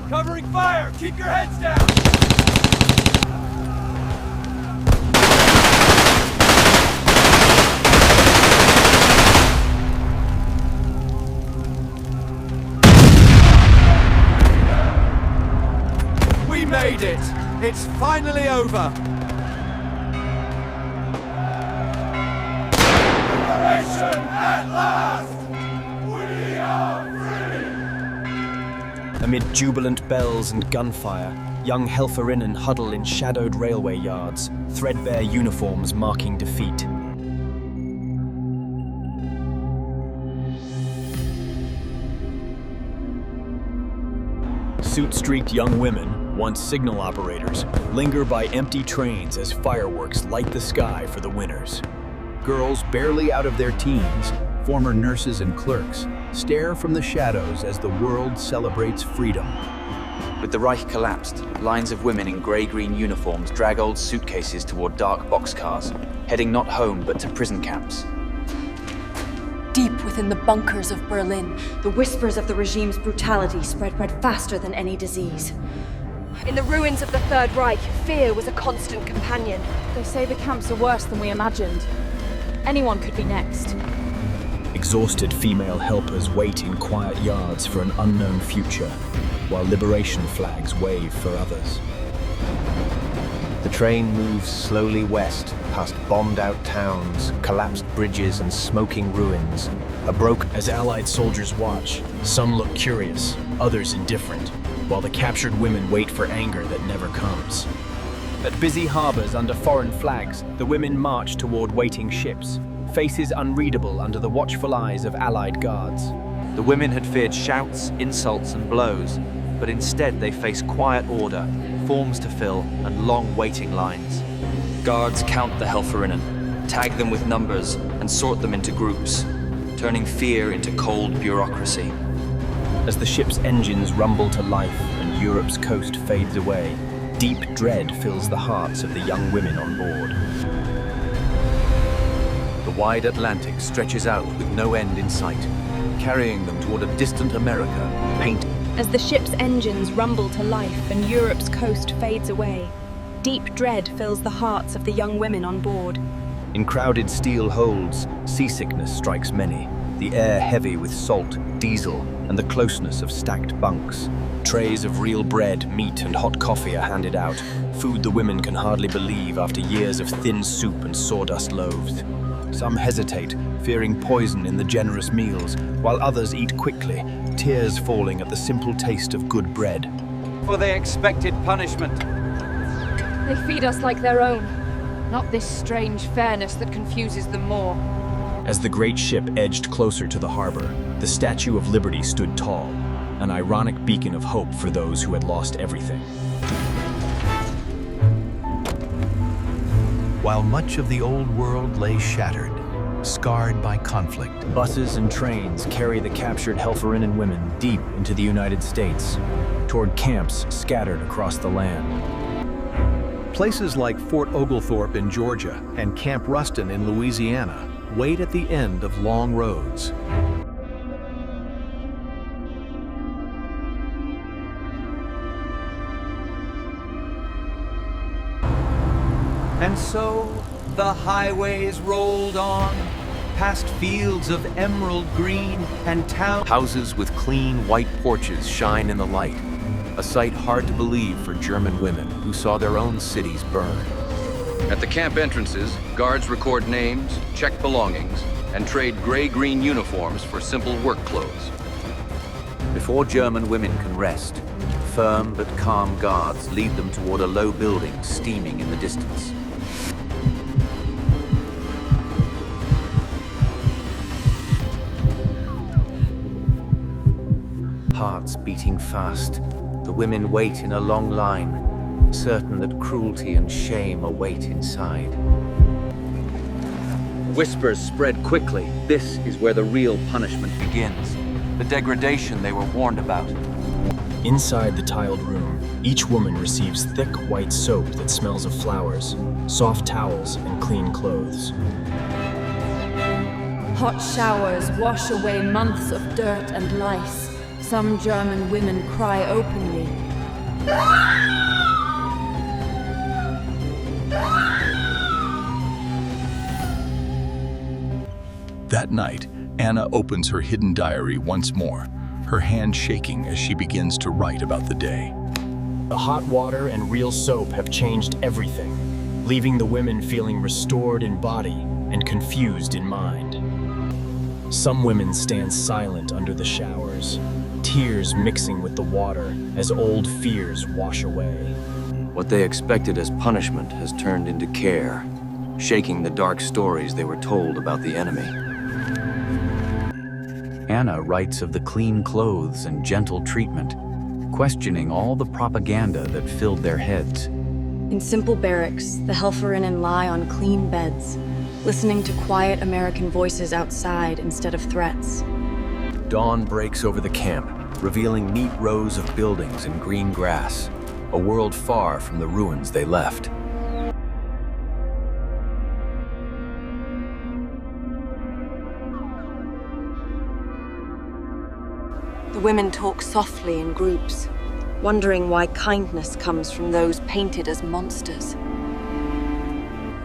Covering fire! Keep your heads down! We made it! It's finally over! Liberation at last! We are free! Amid jubilant bells and gunfire, young Helferinnen huddle in shadowed railway yards, threadbare uniforms marking defeat. Suit-streaked young women, once signal operators, linger by empty trains as fireworks light the sky for the winners. Girls barely out of their teens, former nurses and clerks, stare from the shadows as the world celebrates freedom. With the Reich collapsed, lines of women in grey-green uniforms drag old suitcases toward dark boxcars, heading not home but to prison camps. Deep within the bunkers of Berlin, the whispers of the regime's brutality spread faster than any disease. In the ruins of the Third Reich, fear was a constant companion. They say the camps are worse than we imagined. Anyone could be next. Exhausted female helpers wait in quiet yards for an unknown future, while liberation flags wave for others. The train moves slowly west, past bombed-out towns, collapsed bridges and smoking ruins. As Allied soldiers watch, some look curious, others indifferent, while the captured women wait for anger that never comes. At busy harbors under foreign flags, the women march toward waiting ships, faces unreadable under the watchful eyes of Allied guards. The women had feared shouts, insults and blows, but instead they face quiet order, forms to fill and long waiting lines. Guards count the Helferinnen, tag them with numbers and sort them into groups, turning fear into cold bureaucracy. As the ship's engines rumble to life and Europe's coast fades away, deep dread fills the hearts of the young women on board. The wide Atlantic stretches out with no end in sight, carrying them toward a distant America, painted. As the ship's engines rumble to life and Europe's coast fades away, deep dread fills the hearts of the young women on board. In crowded steel holds, seasickness strikes many, the air heavy with salt, diesel, and the closeness of stacked bunks. Trays of real bread, meat, and hot coffee are handed out, food the women can hardly believe after years of thin soup and sawdust loaves. Some hesitate, fearing poison in the generous meals, while others eat quickly, tears falling at the simple taste of good bread. For they expected punishment. They feed us like their own, not this strange fairness that confuses them more. As the great ship edged closer to the harbor, the Statue of Liberty stood tall, an ironic beacon of hope for those who had lost everything. While much of the old world lay shattered, scarred by conflict. Buses and trains carry the captured Helferinnen women deep into the United States, toward camps scattered across the land. Places like Fort Oglethorpe in Georgia and Camp Ruston in Louisiana wait at the end of long roads. And so the highways rolled on, past fields of emerald green and towns. Houses with clean white porches shine in the light, a sight hard to believe for German women who saw their own cities burn. At the camp entrances, guards record names, check belongings, and trade gray-green uniforms for simple work clothes. Before German women can rest, firm but calm guards lead them toward a low building steaming in the distance. Hearts beating fast, the women wait in a long line, certain that cruelty and shame await inside. Whispers spread quickly. This is where the real punishment begins. The degradation they were warned about. Inside the tiled room, each woman receives thick white soap that smells of flowers, soft towels, and clean clothes. Hot showers wash away months of dirt and lice. Some German women cry openly. That night, Anna opens her hidden diary once more, her hand shaking as she begins to write about the day. The hot water and real soap have changed everything, leaving the women feeling restored in body and confused in mind. Some women stand silent under the showers, tears mixing with the water as old fears wash away. What they expected as punishment has turned into care, shaking the dark stories they were told about the enemy. Anna writes of the clean clothes and gentle treatment, questioning all the propaganda that filled their heads. In simple barracks, the Helferinnen lie on clean beds, listening to quiet American voices outside instead of threats. Dawn breaks over the camp, revealing neat rows of buildings and green grass, a world far from the ruins they left. The women talk softly in groups, wondering why kindness comes from those painted as monsters.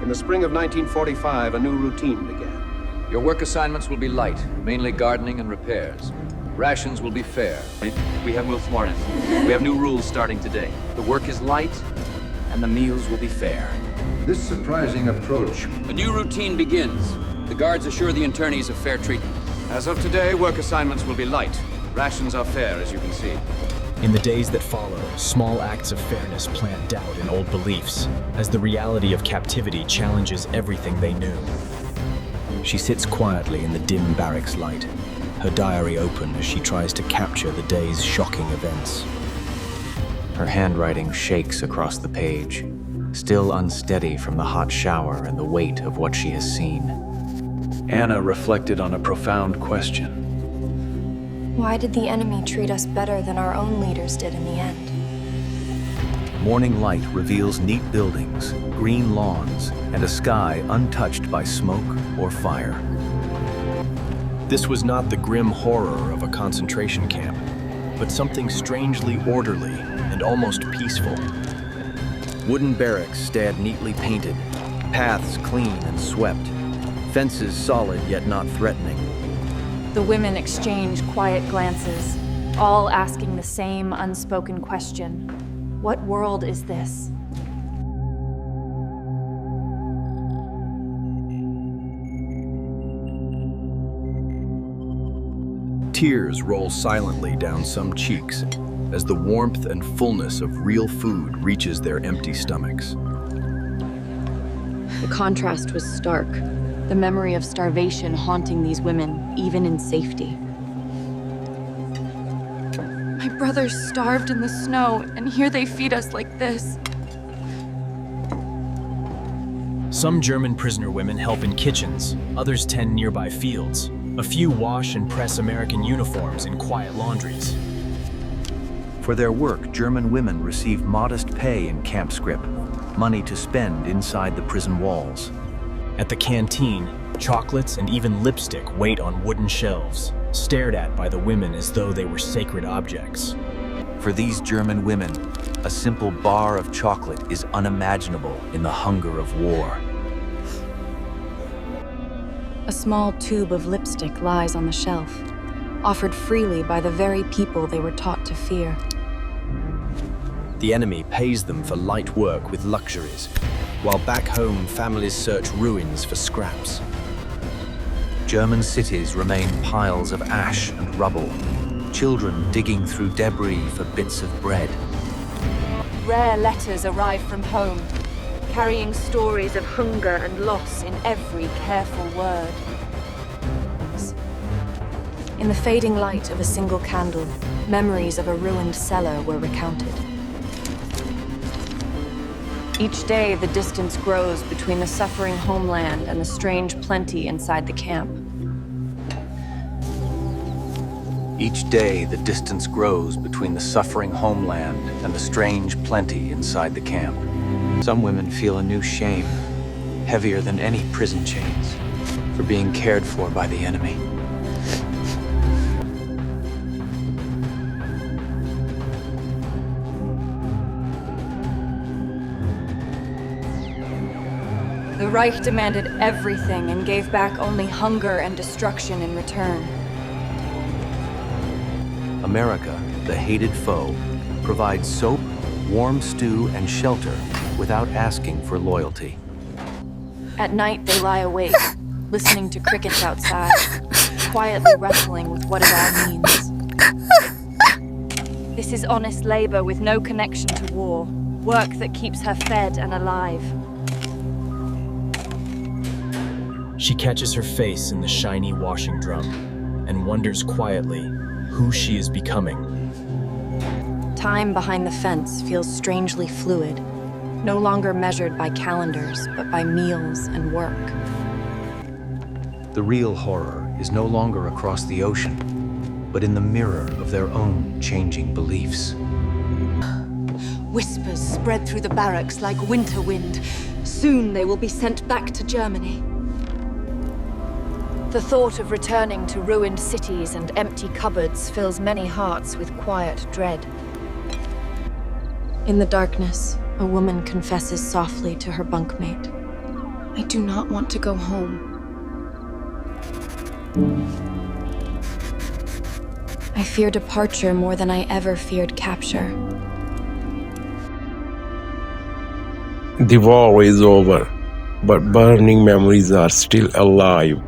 In the spring of 1945, a new routine began. Your work assignments will be light, mainly gardening and repairs. Rations will be fair. We have moved morning. We have new rules starting today. The work is light, and the meals will be fair. This surprising approach. A new routine begins. The guards assure the internees of fair treatment. As of today, work assignments will be light. Rations are fair, as you can see. In the days that follow, small acts of fairness plant doubt in old beliefs, as the reality of captivity challenges everything they knew. She sits quietly in the dim barracks light, her diary open as she tries to capture the day's shocking events. Her handwriting shakes across the page, still unsteady from the hot shower and the weight of what she has seen. Anna reflected on a profound question. Why did the enemy treat us better than our own leaders did in the end? Morning light reveals neat buildings, green lawns, and a sky untouched by smoke or fire. This was not the grim horror of a concentration camp, but something strangely orderly and almost peaceful. Wooden barracks stand neatly painted, paths clean and swept, fences solid yet not threatening. The women exchange quiet glances, all asking the same unspoken question. What world is this? Tears roll silently down some cheeks as the warmth and fullness of real food reaches their empty stomachs. The contrast was stark, the memory of starvation haunting these women, even in safety. My brothers starved in the snow, and here they feed us like this. Some German prisoner women help in kitchens, others tend nearby fields. A few wash and press American uniforms in quiet laundries. For their work, German women receive modest pay in camp scrip, money to spend inside the prison walls. At the canteen, chocolates and even lipstick wait on wooden shelves, stared at by the women as though they were sacred objects. For these German women, a simple bar of chocolate is unimaginable in the hunger of war. A small tube of lipstick lies on the shelf, offered freely by the very people they were taught to fear. The enemy pays them for light work with luxuries, while back home families search ruins for scraps. German cities remain piles of ash and rubble, children digging through debris for bits of bread. Rare letters arrive from home, carrying stories of hunger and loss in every careful word. In the fading light of a single candle, memories of a ruined cellar were recounted. Each day, the distance grows between the suffering homeland and the strange plenty inside the camp. Each day, the distance grows between the suffering homeland and the strange plenty inside the camp. Some women feel a new shame, heavier than any prison chains, for being cared for by the enemy. The Reich demanded everything and gave back only hunger and destruction in return. America, the hated foe, provides soap, warm stew, and shelter without asking for loyalty. At night, they lie awake, listening to crickets outside, quietly wrestling with what it all means. This is honest labor with no connection to war, work that keeps her fed and alive. She catches her face in the shiny washing drum and wonders quietly who she is becoming. Time behind the fence feels strangely fluid, no longer measured by calendars, but by meals and work. The real horror is no longer across the ocean, but in the mirror of their own changing beliefs. Whispers spread through the barracks like winter wind. Soon they will be sent back to Germany. The thought of returning to ruined cities and empty cupboards fills many hearts with quiet dread. In the darkness, a woman confesses softly to her bunkmate. I do not want to go home. I fear departure more than I ever feared capture. The war is over, but burning memories are still alive.